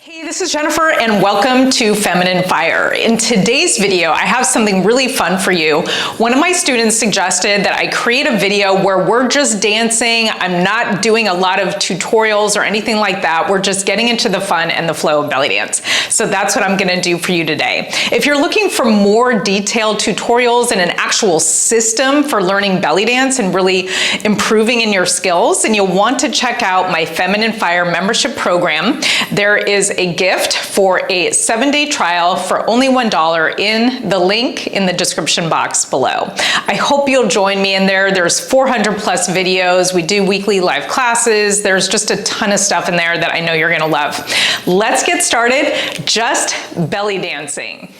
Hey, this is Jennifer and welcome to Feminine Fire. In today's video, I have something really fun for you. One of my students suggested that I create a video where we're just dancing. I'm not doing a lot of tutorials or anything like that. We're just getting into the fun and the flow of belly dance. So that's what I'm gonna do for you today. If you're looking for more detailed tutorials and an actual system for learning belly dance and really improving in your skills, then you'll want to check out my Feminine Fire membership program. There is a gift for a 7-day trial for only $1 in the link in the description box below. I hope you'll join me in there. There's 400 plus videos. We do weekly live classes. There's just a ton of stuff in there that I know you're gonna love. Let's get started, just belly dancing.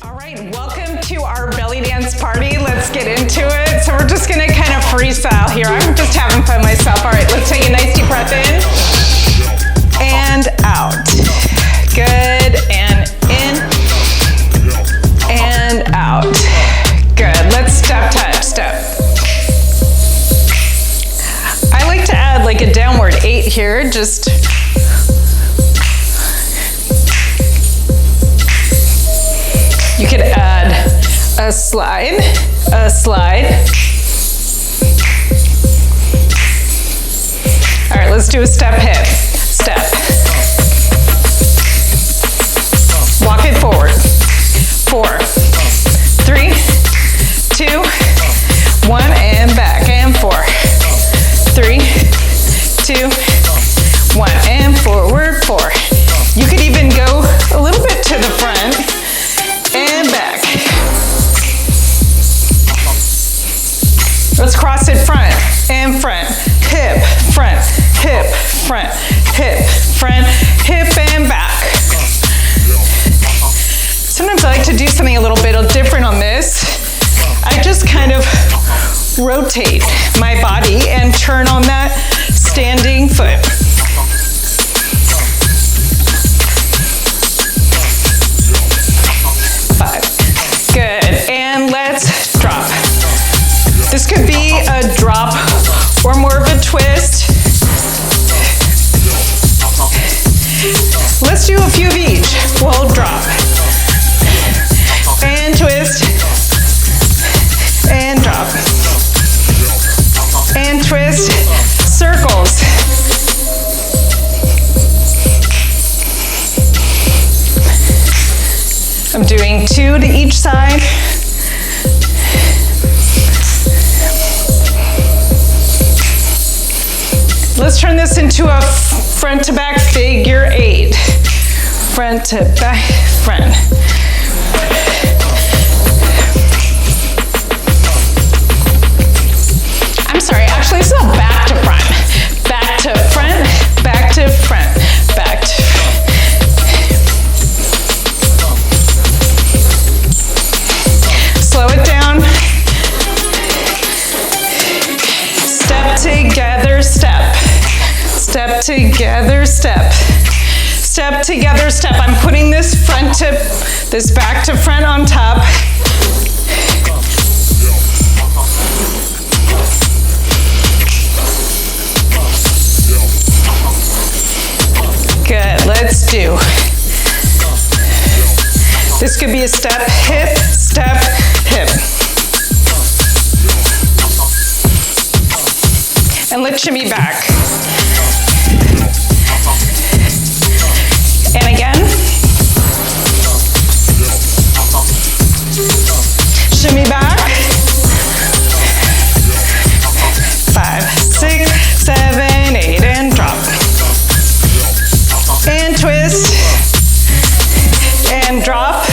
All right, welcome to our belly dance party. Let's get into it. So we're just gonna kind of freestyle here. I'm just having fun myself. All right, let's take a nice deep breath in. And out. Good, and in, and out. Good, let's step, touch, step. I like to add like a downward 8 here, just. You could add a slide, a slide. All right, let's do a step hip. Step. Walk it forward. 4, 3, 2, 1, and back, and 4, 3, 2, 1, and forward, 4. You could even go a little bit to the front and back. Let's cross it front and front, hip, front, hip, front, hip, front, hip, and back. Sometimes I like to do something a little bit different on this. I just kind of rotate my body and turn on that standing foot. Good, and let's drop. This could be a drop or more of a twist. Let's do a few of each. We'll drop, and twist, and drop, and twist, circles. I'm doing 2 to each side. Let's turn this into a front to back figure 8. Front to back, front. I'm sorry, actually it's not back to front. Back to front, back to front, back to slow it down. Step together, step. Step together, step. Step together, step. I'm putting this back to front on top. Good, let's do. This could be a step, hip, step, hip. And let's shimmy back. And again. Shimmy back. 5, 6, 7, 8, and drop. And twist. And drop.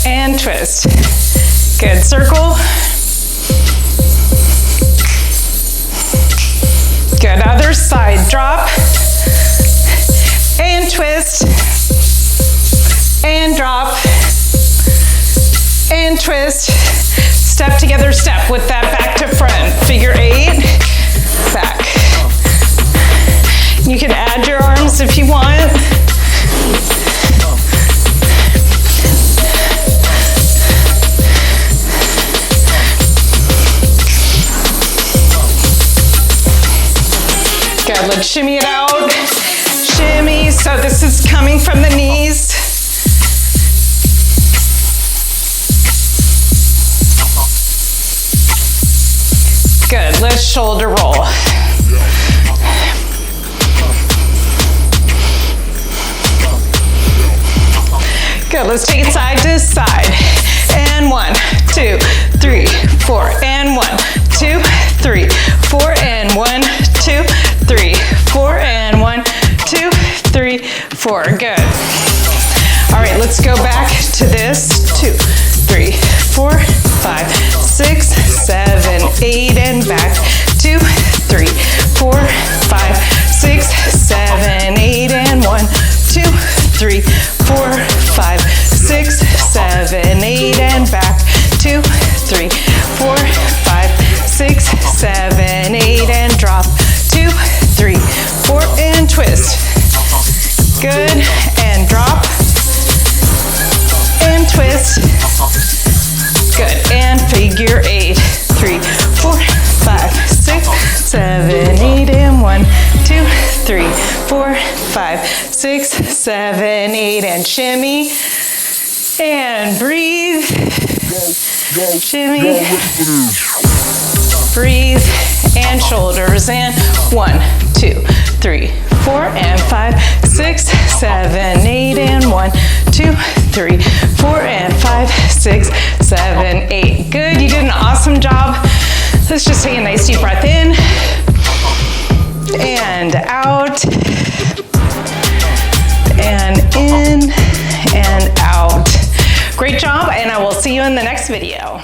And twist. Good, circle. Good, other side, drop. And twist, and drop, and twist. Step together, step with that back to front. Figure 8, back. You can add your arms if you want. Good, let's shimmy it out. Shimmy. This is coming from the knees. Good, let's shoulder roll. Good, let's take it side to side. And 1, 2, 3, 4. And 1, 2, 3, 4. And 1, 2, 3, 4. And 1, 2, 3, 4. Good. All right, let's go back to this. 2, 3, 4, 5, 6, 7, 8, and back. 2, 3, 4, 5, 6, 7, 8, and 1, 2, 3, 4, 5, 6, 7, 8, and back. 2, 3, 4, 5, 6, 7, 8, and drop. 2, 3, 4, and twist. Good, and drop, and twist. Good, and figure 8. 3, 4, 5, 6, 7, 8, and 1, 2, 3, 4, 5, 6, 7, 8, and shimmy, and breathe, shimmy, breathe, and shoulders, and 1, 2, 3, 4, and 5, 6, 7, 8, and 1, 2, 3, 4, and 5, 6, 7, 8. Good, you did an awesome job. Let's just take a nice deep breath in and out and in and out. Great job, and I will see you in the next video.